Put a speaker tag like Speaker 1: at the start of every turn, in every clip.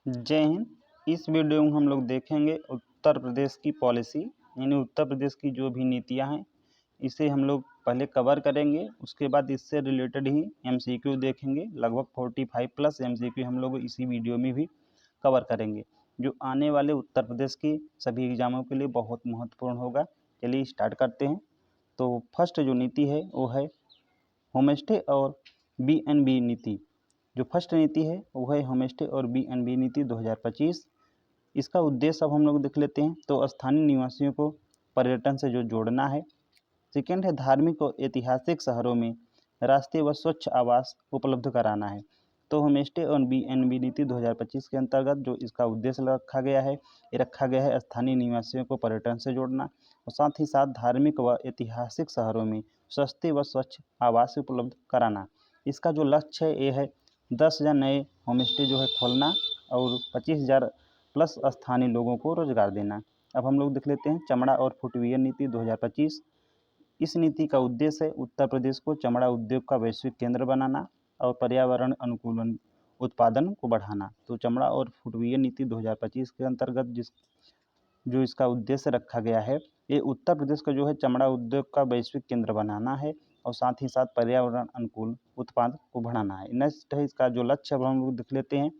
Speaker 1: जय हिंद। इस वीडियो में हम लोग देखेंगे उत्तर प्रदेश की पॉलिसी, यानी उत्तर प्रदेश की जो भी नीतियां हैं इसे हम लोग पहले कवर करेंगे। उसके बाद इससे रिलेटेड ही एमसीक्यू देखेंगे। लगभग 45 प्लस एमसीक्यू हम लोग इसी वीडियो में भी कवर करेंगे, जो आने वाले उत्तर प्रदेश की सभी एग्जामों के लिए बहुत महत्वपूर्ण होगा। चलिए स्टार्ट करते हैं। तो फर्स्ट जो नीति है वो है होमस्टे और बीएनबी नीति। जो फर्स्ट नीति है वो है होमस्टे और बीएनबी नीति 2025। इसका उद्देश्य अब हम लोग देख लेते हैं। तो स्थानीय निवासियों को पर्यटन से जो जोड़ना है। सेकेंड है धार्मिक और ऐतिहासिक शहरों में राष्ट्रीय व स्वच्छ आवास उपलब्ध कराना है। तो होमस्टे और बीएनबी नीति 2025 के अंतर्गत जो इसका उद्देश्य रखा गया है स्थानीय निवासियों को पर्यटन से जोड़ना और साथ ही साथ धार्मिक व ऐतिहासिक शहरों में सस्ते व स्वच्छ आवास उपलब्ध कराना। इसका जो लक्ष्य है ये है 10,000 नए होमस्टे जो है खोलना और 25,000 प्लस स्थानीय लोगों को रोजगार देना। अब हम लोग देख लेते हैं चमड़ा और फुटवियर नीति 2025। इस नीति का उद्देश्य है उत्तर प्रदेश को चमड़ा उद्योग का वैश्विक केंद्र बनाना और पर्यावरण अनुकूल उत्पादन को बढ़ाना। तो चमड़ा और फुटवियर नीति 2025 के अंतर्गत जो इसका उद्देश्य रखा गया है, ये उत्तर प्रदेश का जो है चमड़ा उद्योग का वैश्विक केंद्र बनाना है और साथ ही साथ पर्यावरण अनुकूल उत्पाद को बढ़ाना है। नेक्स्ट है इसका जो लक्ष्य अब हम लोग देख लेते हैं।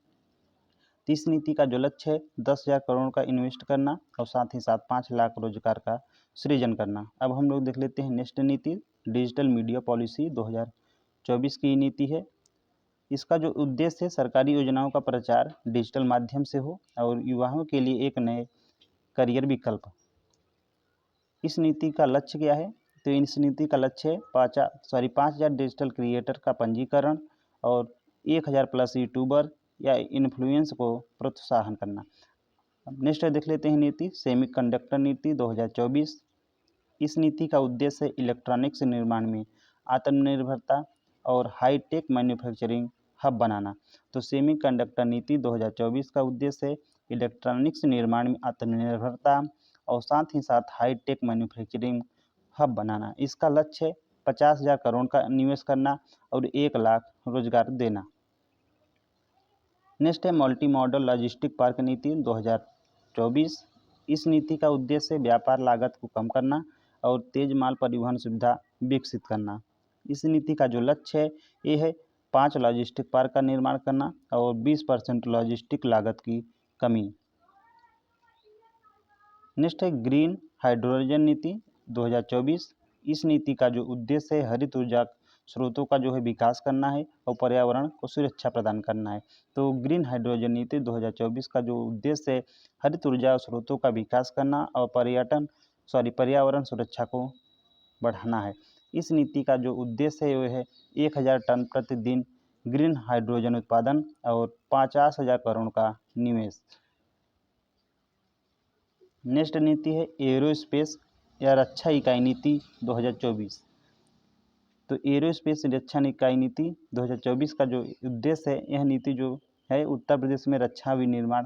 Speaker 1: इस नीति का जो लक्ष्य है 10,000 करोड़ का इन्वेस्ट करना और साथ ही साथ 5 लाख रोजगार का सृजन करना। अब हम लोग देख लेते हैं नेक्स्ट नीति डिजिटल मीडिया पॉलिसी 2024 की नीति है। इसका जो उद्देश्य है सरकारी योजनाओं का प्रचार डिजिटल माध्यम से हो और युवाओं के लिए एक नए करियर विकल्प। इस नीति का लक्ष्य क्या है? तो इस नीति का लक्ष्य है 5,000 डिजिटल क्रिएटर का पंजीकरण और 1,000 प्लस यूट्यूबर या इन्फ्लुएंस को प्रोत्साहन करना। नेक्स्ट देख लेते हैं नीति सेमीकंडक्टर नीति 2024। इस नीति का उद्देश्य है इलेक्ट्रॉनिक्स निर्माण में आत्मनिर्भरता और हाईटेक मैन्युफैक्चरिंग हब बनाना। तो सेमीकंडक्टर नीति 2024 का उद्देश्य है इलेक्ट्रॉनिक्स निर्माण में आत्मनिर्भरता और साथ ही साथ हाईटेक मैन्युफैक्चरिंग हब बनाना। इसका लक्ष्य है 50,000 करोड़ का निवेश करना और 1 लाख रोजगार देना। नेक्स्ट है मल्टी मॉडल लॉजिस्टिक पार्क नीति 2024। इस नीति का उद्देश्य व्यापार लागत को कम करना और तेज माल परिवहन सुविधा विकसित करना। इस नीति का जो लक्ष्य है ये है 5 लॉजिस्टिक पार्क का निर्माण करना और 20% लॉजिस्टिक लागत की कमी। नेक्स्ट है ग्रीन हाइड्रोजन नीति 2024। इस नीति का जो उद्देश्य है हरित ऊर्जा स्रोतों का जो है विकास करना है और पर्यावरण को सुरक्षा प्रदान करना है। तो ग्रीन हाइड्रोजन नीति 2024 का जो उद्देश्य है हरित ऊर्जा स्रोतों का विकास करना और पर्यावरण सुरक्षा को बढ़ाना है। इस नीति का जो उद्देश्य है वह है 1,000 टन प्रतिदिन ग्रीन हाइड्रोजन उत्पादन और 50,000 करोड़ का निवेश। नेक्स्ट नीति है एरोस्पेस या रक्षा इकाई नीति 2024। तो एरोस्पेस रक्षा इकाई नीति 2024 का जो उद्देश्य है यह नीति जो है उत्तर प्रदेश में रक्षा विनिर्माण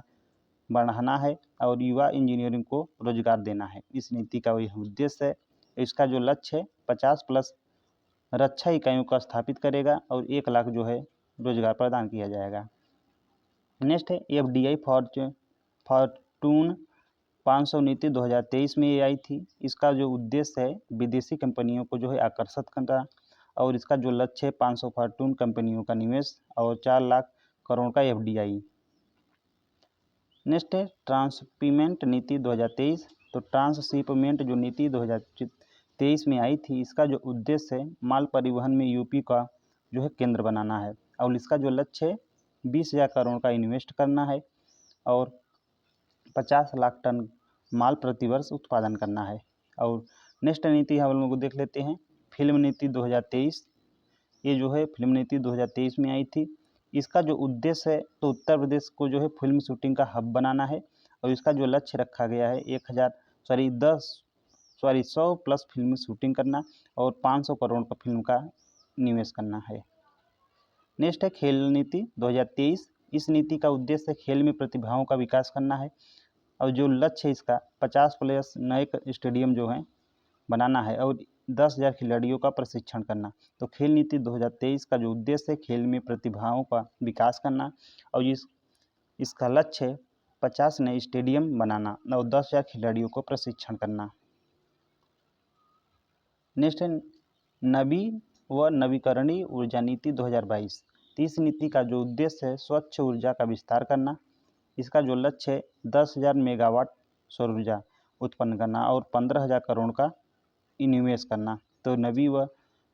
Speaker 1: बढ़ाना है और युवा इंजीनियरिंग को रोजगार देना है। इस नीति का यह उद्देश्य है। इसका जो लक्ष्य है 50 प्लस रक्षा इकाइयों का स्थापित करेगा और 1 लाख जो है रोजगार प्रदान किया जाएगा। नेक्स्ट है एफडीआई फॉर्टून 500 नीति 2023 में ये आई थी। इसका जो उद्देश्य है विदेशी कंपनियों को जो है आकर्षित करना और इसका जो लक्ष्य है 500 फॉर्टून कंपनियों का निवेश और 4 लाख करोड़ का एफडीआई। नेक्स्ट है ट्रांसशिपमेंट नीति 2023। तो ट्रांसशिपमेंट जो नीति 2023 में आई थी इसका जो उद्देश्य है माल परिवहन में यूपी का जो है केंद्र बनाना है और इसका जो लक्ष्य है 20,000 करोड़ का इन्वेस्ट करना है और 50 लाख टन माल प्रतिवर्ष उत्पादन करना है। और नेक्स्ट नीति हम लोग देख लेते हैं फिल्म नीति 2023। ये जो है फिल्म नीति 2023 में आई थी। इसका जो उद्देश्य है तो उत्तर प्रदेश को जो है फिल्म शूटिंग का हब बनाना है और इसका जो लक्ष्य रखा गया है 100 प्लस फिल्म शूटिंग करना और 500 करोड़ का फिल्म का निवेश करना है। नेक्स्ट है खेल नीति 2023। इस नीति का उद्देश्य खेल में प्रतिभाओं का विकास करना है और जो लक्ष्य है इसका 50 प्लस नए स्टेडियम जो हैं बनाना है और 10,000 खिलाड़ियों का प्रशिक्षण करना। तो खेल नीति 2023 का जो उद्देश्य है खेल में प्रतिभाओं का विकास करना और इसका लक्ष्य है 50 नए स्टेडियम बनाना और 10,000 खिलाड़ियों को प्रशिक्षण करना। नेक्स्ट है नवीन व नवीकरणीय ऊर्जा नीति 2022। तो इस नीति का जो उद्देश्य है स्वच्छ ऊर्जा का विस्तार करना। इसका जो लक्ष्य है 10,000 मेगावाट सौर ऊर्जा उत्पन्न करना और 15,000 करोड़ का निवेश करना। तो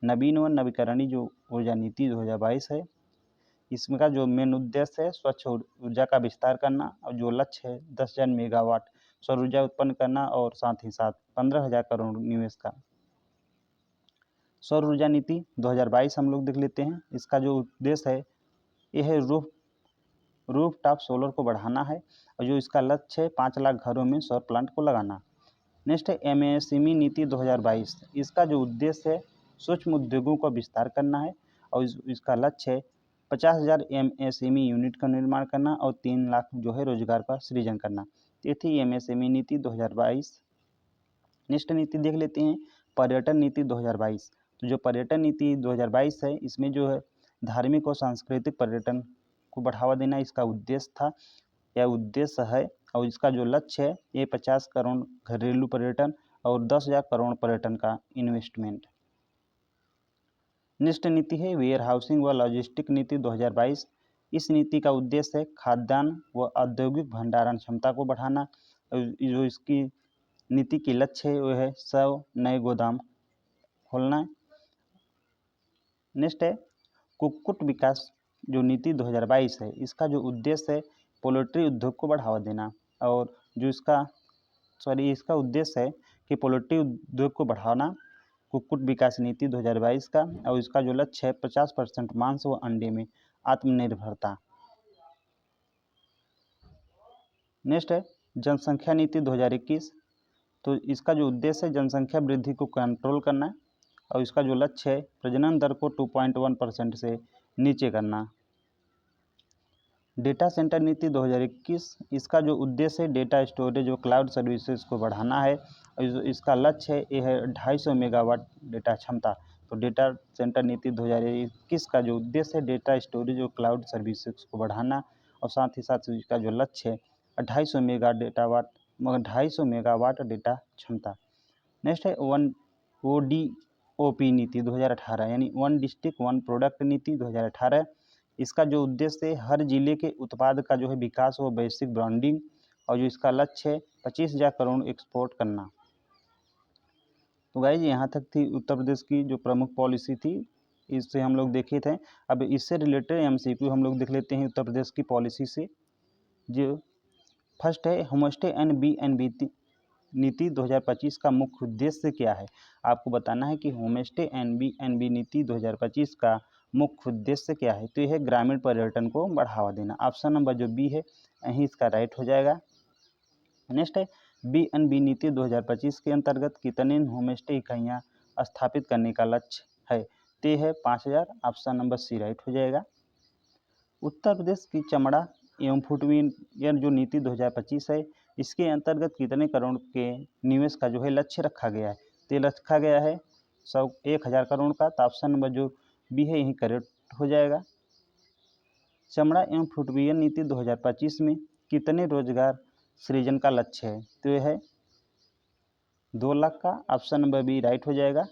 Speaker 1: नवीन व नवीकरणीय जो ऊर्जा नीति 2022 है, इसका जो मेन उद्देश्य है स्वच्छ ऊर्जा का विस्तार करना और जो लक्ष्य है 10,000 मेगावाट सौर ऊर्जा उत्पन्न करना और साथ ही साथ 15,000 करोड़ निवेश का। सौर ऊर्जा नीति 2022 हम लोग देख लेते हैं। इसका जो उद्देश्य है यह है रूफ टॉप सोलर को बढ़ाना है और जो इसका लक्ष्य है 5 लाख घरों में सौर प्लांट को लगाना। नेक्स्ट है एमएसएमई नीति 2022। इसका जो उद्देश्य है सूक्ष्म उद्योगों का विस्तार करना है और इसका लक्ष्य है 50,000 एमएसएमई यूनिट का निर्माण करना और 3 लाख जो है रोजगार का सृजन करना। ये थी एमएसएमई नीति 2022। नेक्स्ट नीति देख लेते हैं पर्यटन नीति 2022। तो जो पर्यटन नीति 2022 है इसमें जो है धार्मिक और सांस्कृतिक पर्यटन को बढ़ावा देना इसका उद्देश्य था या उद्देश्य है और इसका जो लक्ष्य है ये 50 करोड़ घरेलू पर्यटन और 10,000 करोड़ पर्यटन का इन्वेस्टमेंट। नेक्स्ट नीति है वेयर हाउसिंग व लॉजिस्टिक नीति 2022। इस नीति का उद्देश्य है खाद्यान्न व औद्योगिक भंडारण क्षमता को बढ़ाना और जो इसकी नीति की लक्ष्य है वह है 100 नए गोदाम खोलना। नेक्स्ट है कुक्कुट विकास जो नीति 2022 है, इसका जो उद्देश्य है पोल्ट्री उद्योग को बढ़ावा देना और जो इसका उद्देश्य है कि पोल्ट्री उद्योग को बढ़ाना कुक्कुट विकास नीति 2022 का और इसका जो लक्ष्य है 50% मांस व अंडे में आत्मनिर्भरता। नेक्स्ट है जनसंख्या नीति 2021। तो इसका जो उद्देश्य है जनसंख्या वृद्धि को कंट्रोल करना है और इसका जो लक्ष्य है प्रजनन दर को 2.1% से नीचे करना। डेटा सेंटर नीति 2021। इसका जो उद्देश्य है डेटा स्टोरेज और क्लाउड सर्विसेज को बढ़ाना है और इसका लक्ष्य है ये है 250 मेगावाट डेटा क्षमता। तो डेटा सेंटर नीति 2021 का जो उद्देश्य है डेटा स्टोरेज और क्लाउड सर्विसेज को बढ़ाना और साथ ही साथ इसका जो लक्ष्य है 250 मेगावाट डेटा क्षमता। नेक्स्ट है ODOP नीति 2018 यानी वन डिस्ट्रिक्ट वन प्रोडक्ट नीति 2018। इसका जो उद्देश्य है हर जिले के उत्पाद का जो है विकास व वैश्विक ब्रांडिंग और जो इसका लक्ष्य है 25,000 करोड़ एक्सपोर्ट करना। तो गाइज यहाँ तक थी उत्तर प्रदेश की जो प्रमुख पॉलिसी थी, इससे हम लोग देखे थे। अब इससे रिलेटेड MCQ हम लोग देख लेते हैं उत्तर प्रदेश की पॉलिसी से। जो फर्स्ट है होमस्टे एंड B&B नीति 2025 का मुख्य उद्देश्य क्या है। आपको बताना है कि होमस्टे एंड B&B नीति 2025 का मुख्य उद्देश्य क्या है। तो यह है ग्रामीण पर्यटन को बढ़ावा देना। ऑप्शन नंबर जो बी है यहीं इसका राइट हो जाएगा। नेक्स्ट है B&B नीति 2025 के अंतर्गत कितने होमस्टे इकाइयाँ स्थापित करने का लक्ष्य है। तो है 5,000। ऑप्शन नंबर सी राइट हो जाएगा। उत्तर प्रदेश की चमड़ा एवं फुटवियर जो नीति 2025 है इसके अंतर्गत कितने करोड़ के निवेश का जो है लक्ष्य रखा गया है। तो रखा गया है 1,000 करोड़ का। तो ऑप्शन नंबर जो बी है यही करेक्ट हो जाएगा। चमड़ा एवं फुटवियर नीति 2025 में कितने रोजगार सृजन का लक्ष्य है। तो यह है 2 लाख का। ऑप्शन नंबर बी राइट हो जाएगा।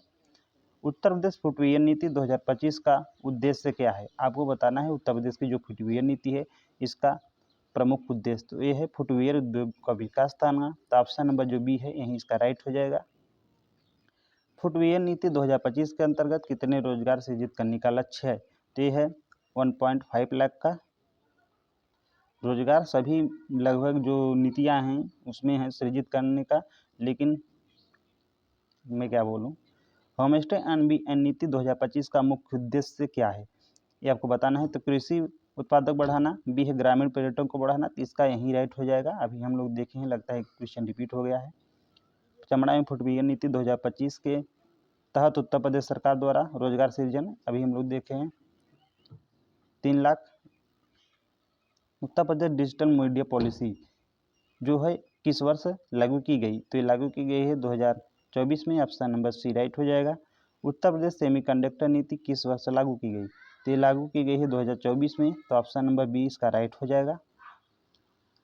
Speaker 1: उत्तर प्रदेश फुटवियर नीति 2025 का उद्देश्य क्या है। आपको बताना है उत्तर प्रदेश की जो फुटवियर नीति है इसका प्रमुख उद्देश्य। तो ये है फुटवियर उद्योग का विकास करना। तो ऑप्शन नंबर जो बी है यहीं इसका राइट हो जाएगा। फुटवियर नीति 2025 के अंतर्गत कितने रोजगार सृजित करने का लक्ष्य है। तो ये है 1.5 लाख का रोजगार। सभी लगभग जो नीतियां हैं उसमें है सृजित करने का, लेकिन मैं क्या बोलूं, होमस्टे एंड B&B नीति 2025 का मुख्य उद्देश्य क्या है ये आपको बताना है। तो कृषि उत्पादक बढ़ाना, बी है ग्रामीण पर्यटन को बढ़ाना। तो इसका यही राइट हो जाएगा। अभी हम लोग देखे हैं, लगता है क्वेश्चन रिपीट हो गया है। चमड़ा एवं फुटवियर नीति 2025 के तहत उत्तर प्रदेश सरकार द्वारा रोजगार सृजन अभी हम लोग देखे हैं 3 lakh. Uttar Pradesh digital media policy जो है किस वर्ष लागू की गई। तो ये लागू की गई है 2024 में। ऑप्शन नंबर सी राइट हो जाएगा। उत्तर प्रदेश सेमीकंडक्टर नीति किस वर्ष लागू की गई। तो ये लागू की गई है 2024 में। तो ऑप्शन नंबर बी इसका राइट हो जाएगा।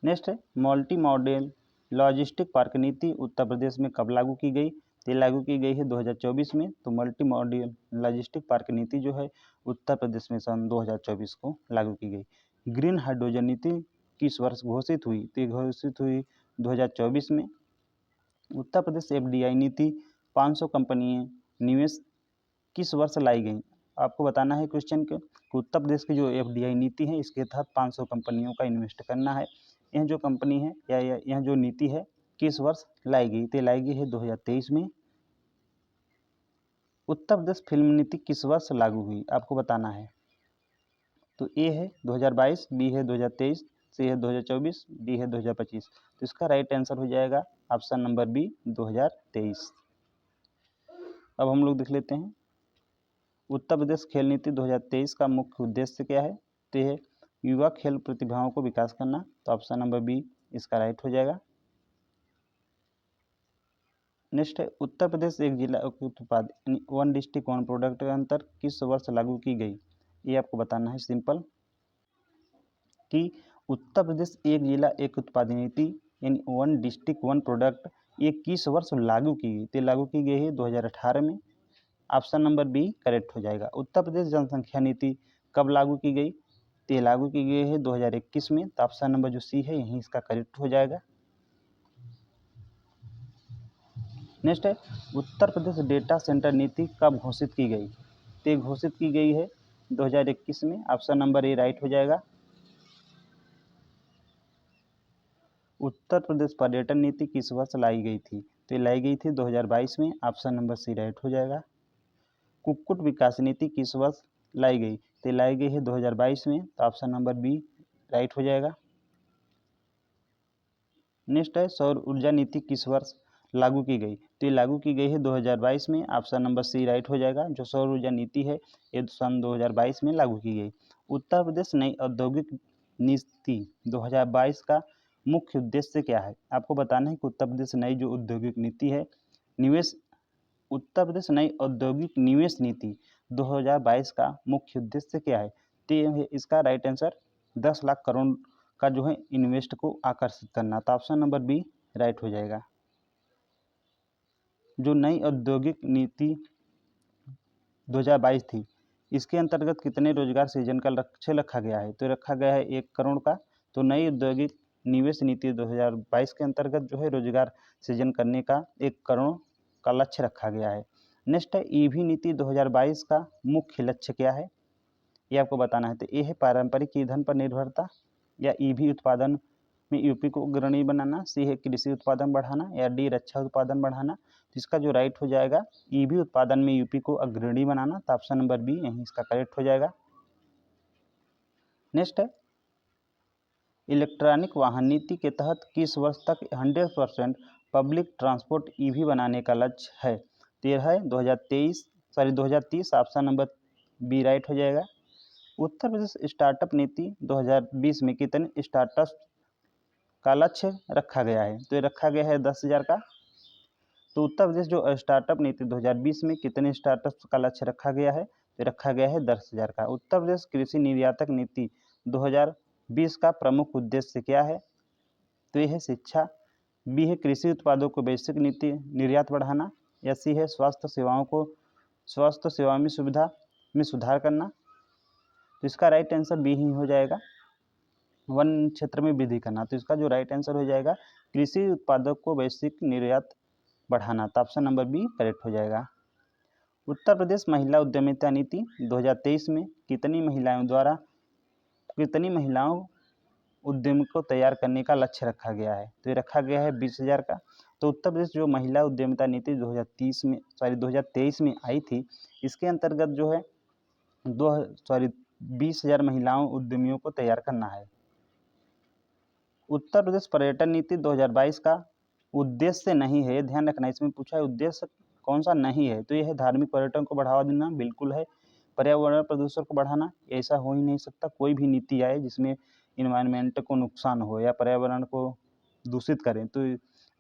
Speaker 1: नेक्स्ट है मल्टी मॉडल लॉजिस्टिक पार्क नीति उत्तर प्रदेश में कब लागू की गई? तो ये लागू की गई है 2024 में। तो मल्टी मॉडल लॉजिस्टिक पार्क नीति जो है उत्तर प्रदेश में सन 2024 को लागू की गई। ग्रीन हाइड्रोजन नीति किस वर्ष घोषित हुई? तो ये घोषित हुई 2024 में। उत्तर प्रदेश एफडीआई नीति 500 कंपनियां निवेश किस वर्ष लाई गई? आपको बताना है क्वेश्चन के उत्तर प्रदेश की जो एफडीआई नीति है इसके तहत 500 कंपनियों का इन्वेस्ट करना है। यह जो कंपनी है या यह जो नीति है किस वर्ष लाई गई? तो लाई गई है 2023 में। उत्तर प्रदेश फिल्म नीति किस वर्ष लागू हुई? आपको बताना है। तो ए है 2022, बी है 2023, सी है 2024, डी है 2025। तो इसका राइट आंसर हो जाएगा ऑप्शन नंबर बी 2023। अब हम लोग देख लेते हैं उत्तर प्रदेश खेल नीति 2023 का मुख्य उद्देश्य क्या है? तो यह युवा खेल प्रतिभाओं को विकास करना। तो ऑप्शन नंबर बी इसका राइट हो जाएगा। नेक्स्ट है उत्तर प्रदेश एक जिला एक उत्पाद यानी वन डिस्ट्रिक्ट वन प्रोडक्ट के अंतर किस वर्ष लागू की गई? ये आपको बताना है सिंपल कि उत्तर प्रदेश एक जिला एक उत्पाद नीति यानी वन डिस्ट्रिक्ट वन प्रोडक्ट ये किस वर्ष लागू की गई? तो लागू की गई है 2018 में। ऑप्शन नंबर बी करेक्ट हो जाएगा। उत्तर प्रदेश जनसंख्या नीति कब लागू की गई? तो लागू की गई है 2021 में। तो ऑप्शन नंबर जो सी है यही इसका करेक्ट हो जाएगा। नेक्स्ट है उत्तर प्रदेश डेटा सेंटर नीति कब घोषित की गई? तो घोषित की गई है 2021 में। ऑप्शन नंबर ए राइट हो जाएगा। उत्तर प्रदेश पर्यटन नीति किस वर्ष लाई गई थी? तो लाई गई थी 2022 में। ऑप्शन नंबर सी राइट हो जाएगा। कुक्कुट विकास नीति किस वर्ष लाई गई? तो लाई गई है 2022 में। तो ऑप्शन नंबर बी राइट हो जाएगा। नेक्स्ट है सौर ऊर्जा नीति किस वर्ष लागू की गई? तो ये लागू की गई है 2022 में। ऑप्शन नंबर सी राइट हो जाएगा। जो सौर ऊर्जा नीति है ये सन 2022 में लागू की गई। उत्तर प्रदेश नई औद्योगिक नीति 2022 का मुख्य उद्देश्य क्या है? आपको बताना है कि उत्तर प्रदेश नई जो औद्योगिक नीति है निवेश उत्तर प्रदेश नई औद्योगिक निवेश नीति 2022 का मुख्य उद्देश्य क्या है? तो इसका राइट आंसर 10 लाख करोड़ का जो है इन्वेस्ट को आकर्षित करना। तो ऑप्शन नंबर बी राइट हो जाएगा। जो नई औद्योगिक नीति 2022 थी इसके अंतर्गत कितने रोजगार सृजन का लक्ष्य रखा गया है? तो रखा गया है 1 करोड़ का। तो नई औद्योगिक निवेश नीति 2022 के अंतर्गत जो है रोजगार सृजन करने का 1 करोड़ का लक्ष्य रखा गया है। नेक्स्ट है ईवी नीति 2022 का मुख्य लक्ष्य क्या है? ये आपको बताना है। तो ये है पारंपरिक ईंधन पर निर्भरता या ईवी उत्पादन में यूपी को अग्रणी बनाना, सी है कृषि उत्पादन बढ़ाना, या डी रक्षा उत्पादन बढ़ाना। तो इसका जो राइट हो जाएगा ईवी उत्पादन में यूपी को अग्रणी बनाना। तो ऑप्शन नंबर बी यहीं इसका करेक्ट हो जाएगा। नेक्स्ट है इलेक्ट्रॉनिक वाहन नीति के तहत किस वर्ष तक 100% पब्लिक ट्रांसपोर्ट ईवी बनाने का लक्ष्य है? तो यह है 2030। ऑप्शन नंबर बी राइट हो जाएगा। उत्तर प्रदेश स्टार्टअप नीति 2020 में कितने स्टार्टअप का लक्ष्य रखा गया है? तो ये रखा गया है 10,000 का। तो उत्तर प्रदेश जो स्टार्टअप नीति 2020 में कितने स्टार्टअप का लक्ष्य रखा गया है? तो रखा गया है 10,000 का। उत्तर प्रदेश कृषि निर्यातक नीति 2020 का प्रमुख उद्देश्य क्या है? तो यह है शिक्षा, बी है कृषि उत्पादों को वैश्विक नीति निर्यात बढ़ाना, या सी है स्वास्थ्य सेवाओं में सुधार करना। तो इसका राइट आंसर बी ही हो जाएगा, वन क्षेत्र में वृद्धि करना। तो इसका जो राइट आंसर हो जाएगा कृषि उत्पादों को वैश्विक निर्यात बढ़ाना। तो ऑप्शन नंबर बी करेक्ट हो जाएगा। उत्तर प्रदेश महिला उद्यमिता नीति 2023 में कितनी महिलाओं उद्यम को तैयार करने का लक्ष्य रखा गया है? तो ये रखा गया है 20,000 का। तो उत्तर प्रदेश जो महिला उद्यमिता नीति 2023 में आई थी इसके अंतर्गत जो है 20,000 महिलाओं उद्यमियों को तैयार करना है। उत्तर प्रदेश पर्यटन नीति 2022 का उद्देश्य नहीं है, ध्यान रखना, इसमें पूछा है उद्देश्य कौन सा नहीं है। तो यह है धार्मिक पर्यटन को बढ़ावा देना, बिल्कुल है। पर्यावरण प्रदूषण को बढ़ाना, ऐसा हो ही नहीं सकता। कोई भी नीति आए जिसमें इन्वायरमेंट को नुकसान हो या पर्यावरण को दूषित करें, तो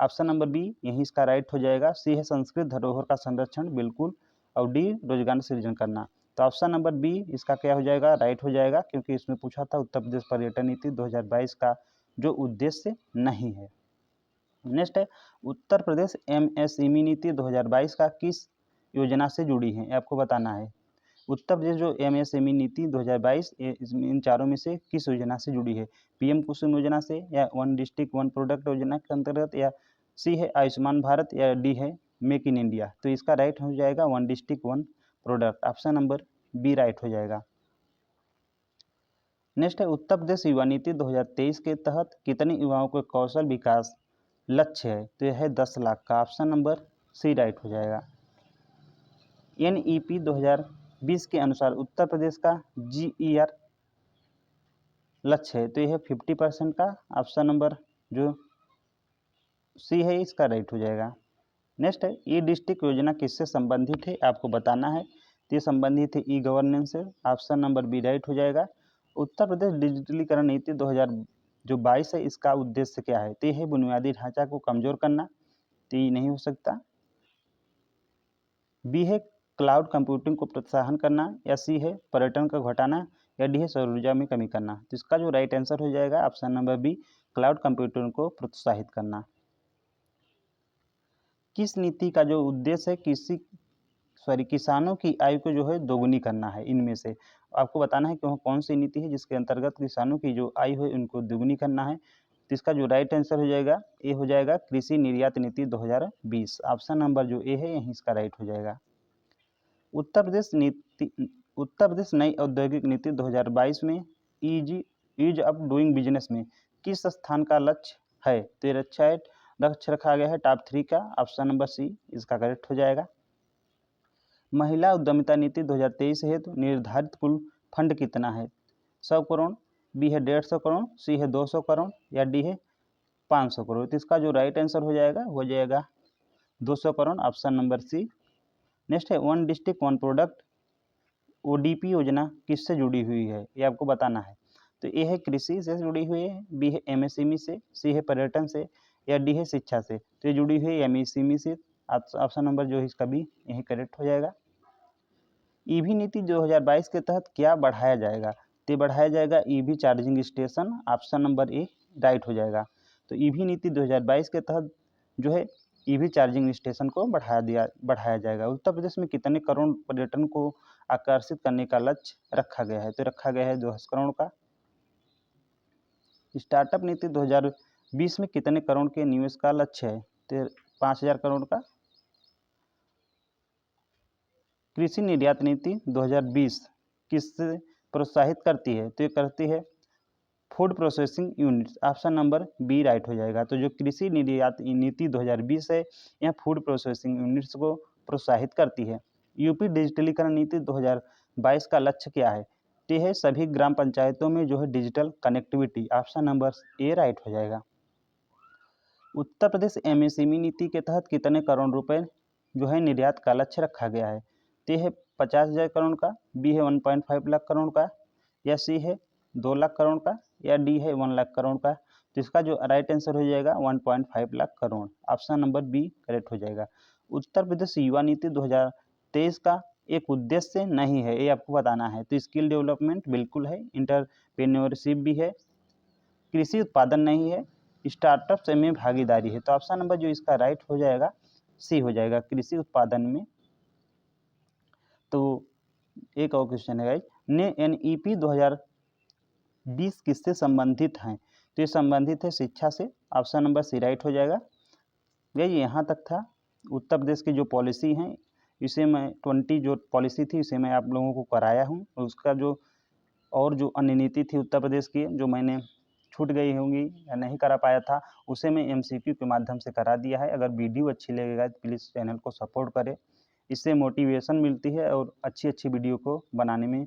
Speaker 1: ऑप्शन नंबर बी यही इसका राइट हो जाएगा। सी है संस्कृत धरोहर का संरक्षण, बिल्कुल। और डी रोजगार सृजन करना। तो ऑप्शन नंबर बी इसका क्या हो जाएगा? राइट हो जाएगा, क्योंकि इसमें पूछा था उत्तर प्रदेश पर्यटन नीति 2022 का जो उद्देश्य नहीं है। नेक्स्ट है उत्तर प्रदेश एमएसएमई नीति 2022 का किस योजना से जुड़ी है, आपको बताना है। उत्तर प्रदेश जो एमएसएमई नीति 2022 इन चारों में से किस योजना से जुड़ी है? पीएम कुसुम योजना से, या वन डिस्ट्रिक्ट वन प्रोडक्ट योजना के अंतर्गत, या सी है आयुष्मान भारत, या डी है मेक इन इंडिया। तो इसका राइट हो जाएगा one district one product, option number B right हो जाएगा। नेक्स्ट है उत्तर प्रदेश युवा नीति 2023 के तहत कितने युवाओं को कौशल विकास लक्ष्य है? तो यह है 10 लाख का, ऑप्शन नंबर सी राइट हो जाएगा। NEP 2020 के अनुसार उत्तर प्रदेश का GER लक्ष्य है, तो यह है 50% का, ऑप्शन नंबर जो सी है इसका राइट हो जाएगा। नेक्स्ट है ई डिस्ट्रिक्ट योजना किससे संबंधित है, आपको बताना है। तो ये संबंधित है ई गवर्नेंस से, ऑप्शन नंबर बी राइट हो जाएगा। उत्तर प्रदेश डिजिटलीकरण नीति 2022 है, इसका उद्देश्य क्या है? तो यह है बुनियादी ढांचा को कमजोर करना, तो ये नहीं हो सकता। बी है क्लाउड कंप्यूटिंग को प्रोत्साहन करना, या सी है पर्यटन का घटाना, या डी है सौर ऊर्जा में कमी करना। तो इसका जो राइट आंसर हो जाएगा option number B, cloud computing को प्रोत्साहित करना। किस नीति का जो उद्देश्य है किसानों की आय को जो है दोगुनी करना है? इनमें से आपको बताना है कि कौन सी नीति है जिसके अंतर्गत किसानों की जो आय है उनको दोगुनी करना है। तो इसका जो राइट आंसर हो जाएगा ए हो जाएगा कृषि निर्यात नीति 2020, ऑप्शन नंबर जो ए है यही इसका राइट हो जाएगा। उत्तर प्रदेश नई औद्योगिक नीति 2022 में ईज ऑफ डूइंग बिजनेस में किस स्थान का लक्ष्य है? तो लक्ष्य रखा गया है टॉप 3 का, ऑप्शन नंबर सी इसका करेक्ट हो जाएगा। महिला उद्यमिता नीति 2023 हेतु निर्धारित कुल फंड कितना है? 100 करोड़, बी है 150 करोड़, सी है 200 करोड़, या डी है 500 करोड़। तो इसका जो राइट आंसर हो जाएगा 200 crore, option number C. Next है one district one product ODP योजना किससे जुड़ी हुई है, ये आपको बताना है। तो ए है कृषि से जुड़ी हुई है, बी है MSME से, सी है पर्यटन से, या डी है शिक्षा से। तो ये जुड़ी हुई है MSME से, ऑप्शन नंबर जो है इसका बी यही करेक्ट हो जाएगा। EV नीति 2022 के तहत क्या बढ़ाया जाएगा? तो बढ़ाया जाएगा EV charging station, option number A right हो जाएगा। तो EV नीति 2022 के तहत जो है EV चार्जिंग स्टेशन को बढ़ाया जाएगा। उत्तर प्रदेश में कितने करोड़ पर्यटन को आकर्षित करने का लक्ष्य रखा गया है? तो रखा गया है 10 करोड़ का। स्टार्टअप नीति 2020 में कितने करोड़ के निवेश का लक्ष्य है? तो 5000 करोड़ का। कृषि निर्यात नीति 2020 किससे प्रोत्साहित करती है? तो ये करती है food processing units, option number B right हो जाएगा। तो जो कृषि निर्यात नीति 2020 है यह फूड प्रोसेसिंग यूनिट्स को प्रोत्साहित करती है। यूपी डिजिटलीकरण नीति 2022 का लक्ष्य क्या है? तो है सभी ग्राम पंचायतों में जो है digital connectivity, option number A right हो जाएगा। उत्तर प्रदेश MSME नीति के तहत कितने करोड़ रुपए जो है निर्यात का लक्ष्य रखा गया है? तो है 50,000 करोड़ का, बी है 1.5 लाख करोड़ का, या सी है 2 लाख करोड़ का, या डी है 1 लाख करोड़ का। तो इसका जो राइट आंसर हो जाएगा 1.5 lakh crore, option number B correct हो जाएगा। उत्तर प्रदेश युवा नीति 2023 का एक उद्देश्य नहीं है, ये आपको बताना है। तो स्किल डेवलपमेंट बिल्कुल है, इंटरप्रेन्योरशिप भी है, कृषि उत्पादन नहीं है, स्टार्टअप में भागीदारी है। तो ऑप्शन नंबर जो इसका राइट हो जाएगा सी हो जाएगा, कृषि उत्पादन में। तो एक और क्वेश्चन है गाइस, NEP 2020 किससे संबंधित हैं? तो ये संबंधित है शिक्षा से, ऑप्शन नंबर सी राइट हो जाएगा। गाइस यहाँ तक था उत्तर प्रदेश की जो पॉलिसी हैं, इसे मैं 20 जो पॉलिसी थी इसे मैं आप लोगों को कराया हूँ। उसका जो और जो अन्य नीति थी उत्तर प्रदेश की जो मैंने छूट गई होंगी या नहीं करा पाया था, उसे मैं MCQ के माध्यम से करा दिया है। अगर वीडियो अच्छी लगेगा तो प्लीज़ चैनल को सपोर्ट करें, इससे मोटिवेशन मिलती है और अच्छी वीडियो को बनाने में